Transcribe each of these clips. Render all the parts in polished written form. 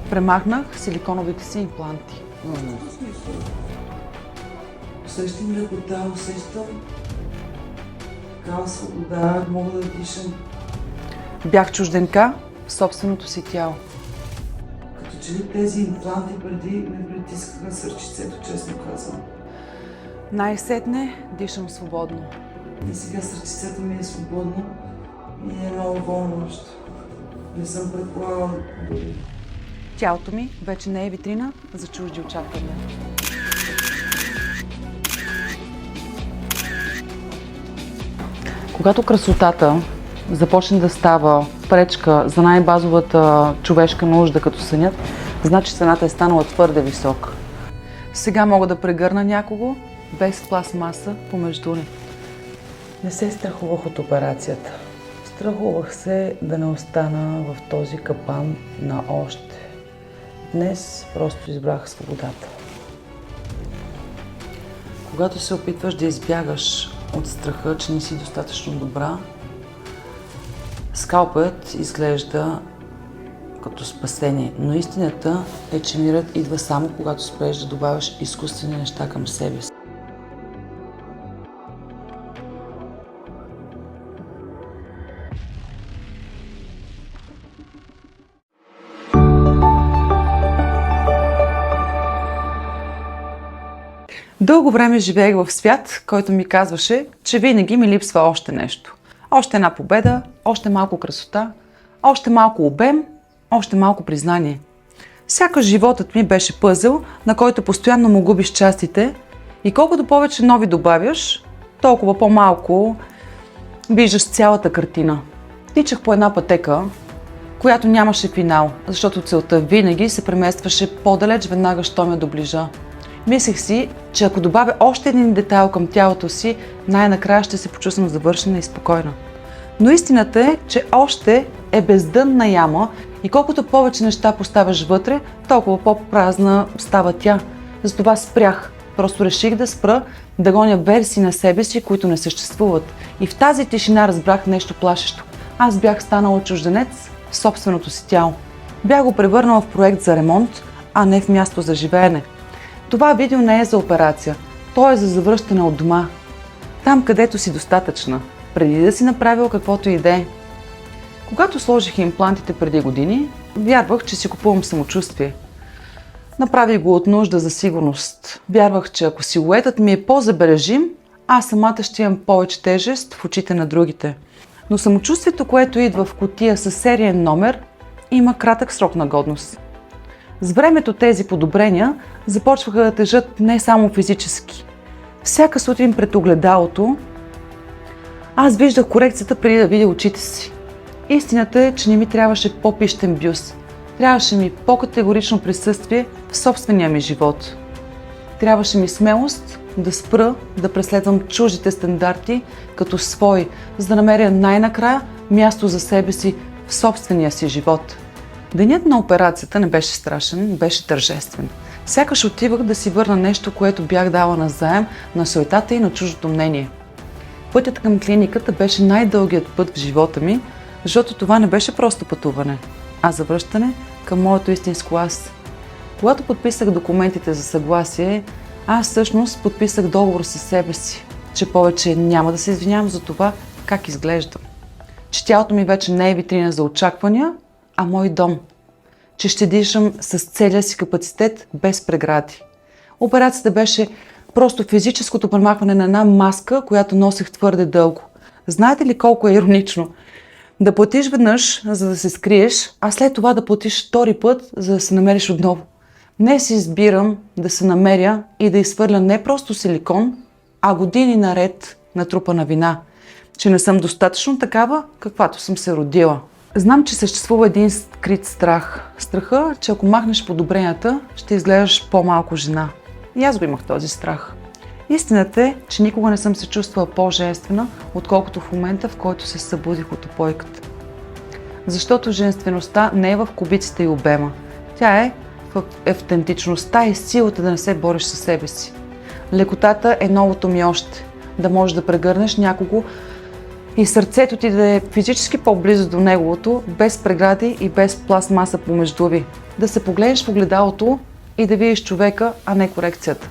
Премахнах силиконовите си импланти. Усещам лекота, усещам такава свобода, мога да дишам. Бях чужденка в собственото си тяло. Като че ли тези импланти преди ми притискаха сърчицето, честно казвам. Най-сетне дишам свободно. И сега сърчицето ми е свободно и е много вълнуващо. Не съм предполагала дори. Тялото ми вече не е витрина за чужди очаквания. Когато красотата започне да става пречка за най-базовата човешка нужда като сънят, значи цената е станала твърде висока. Сега мога да прегърна някого без пластмаса помежду ни. Не се страхувах от операцията. Страхувах се да не остана в този капан на още. Днес просто избрах свободата. Когато се опитваш да избягаш от страха, че не си достатъчно добра, скалпът изглежда като спасение, но истината е, че мирът идва само когато спреш да добавяш изкуствени неща към себе си. Дълго време живеех в свят, който ми казваше, че винаги ми липсва още нещо. Още една победа, още малко красота, още малко обем, още малко признание. Сякаш животът ми беше пъзел, на който постоянно му губиш частите и колкото повече нови добавяш, толкова по-малко виждаш цялата картина. Тичах по една пътека, която нямаше финал, защото целта винаги се преместваше по-далеч веднага, щом я доближа. Мислех си, че ако добавя още един детайл към тялото си, най-накрая ще се почувствам завършена и спокойна. Но истината е, че още е бездънна яма и колкото повече неща поставяш вътре, толкова по-празна става тя. Затова спрях. Просто реших да спра, да гоня версии на себе си, които не съществуват. И в тази тишина разбрах нещо плашещо. Аз бях станала чужденец в собственото си тяло. Бях го превърнала в проект за ремонт, а не в място за живеене. Това видео не е за операция, то е за завръщане от дома. Там, където си достатъчна, преди да си направила каквото и да е. Когато сложих имплантите преди години, вярвах, че си купувам самочувствие. Направих го от нужда за сигурност. Вярвах, че ако силуетът ми е по-забележим, аз самата ще имам повече тежест в очите на другите. Но самочувствието, което идва в кутия със сериен номер, има кратък срок на годност. С времето тези подобрения започваха да тежат не само физически. Всяка сутрин пред огледалото аз виждах корекцията преди да видя очите си. Истината е, че не ми трябваше по-пищен бюст. Трябваше ми по-категорично присъствие в собствения ми живот. Трябваше ми смелост да спра да преследвам чуждите стандарти като свои, за да намеря най-накрая място за себе си в собствения си живот. Денят на операцията не беше страшен, беше тържествен. Сякаш отивах да си върна нещо, което бях дала назаем на суетата и на чуждото мнение. Пътят към клиниката беше най-дългият път в живота ми, защото това не беше просто пътуване, а завръщане към моето истинско аз. Когато подписах документите за съгласие, аз всъщност подписах договор със себе си, че повече няма да се извинявам за това как изглеждам. Че тялото ми вече не е витрина за очаквания, а мой дом. Че ще дишам с целия си капацитет без прегради. Операцията беше просто физическото премахване на една маска, която носех твърде дълго. Знаете ли колко е иронично? Да платиш веднъж, за да се скриеш, а след това да платиш втори път, за да се намериш отново. Днес избирам да се намеря и да изхвърля не просто силикон, а години наред натрупана вина, че не съм достатъчно такава, каквато съм се родила. Знам, че съществува един скрит страх. Страха, че ако махнеш подобренията, ще изглеждаш по-малко жена. И аз го имах този страх. Истината е, че никога не съм се чувствала по-женствена, отколкото в момента, в който се събудих от опойката. Защото женствеността не е в кубиците и обема. Тя е в автентичността и силата да не се бориш със себе си. Лекотата е новото ми още. Да можеш да прегърнеш някого и сърцето ти да е физически по-близо до неговото, без прегради и без пластмаса помежду ви. Да се погледнеш в огледалото и да видиш човека, а не корекцията.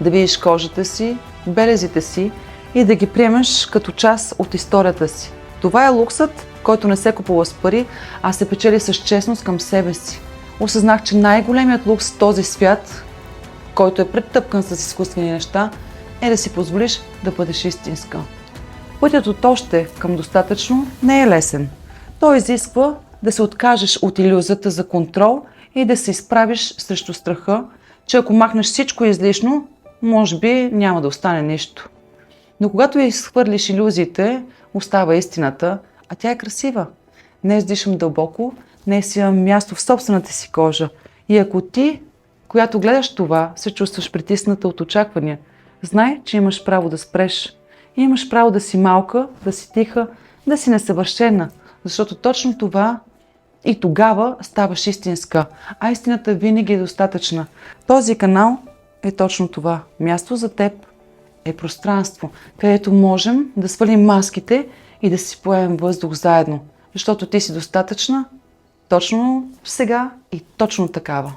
Да видиш кожата си, белезите си и да ги приемеш като част от историята си. Това е луксът, който не се купува с пари, а се печели с честност към себе си. Осъзнах, че най-големият лукс в този свят, който е претъпкан с изкуствени неща, е да си позволиш да бъдеш истинска. Пътят от още към достатъчно не е лесен. Той изисква да се откажеш от илюзията за контрол и да се изправиш срещу страха, че ако махнеш всичко излишно, може би няма да остане нищо. Но когато я изхвърлиш илюзиите, остава истината, а тя е красива. Днес дишам дълбоко, днес имам място в собствената си кожа. И ако ти, която гледаш това, се чувстваш притисната от очаквания, знай, че имаш право да спреш. Имаш право да си малка, да си тиха, да си несъвършена, защото точно това и тогава ставаш истинска, а истината винаги е достатъчна. Този канал е точно това. Място за теб е пространство, където можем да свалим маските и да си поемем въздух заедно, защото ти си достатъчна точно сега и точно такава.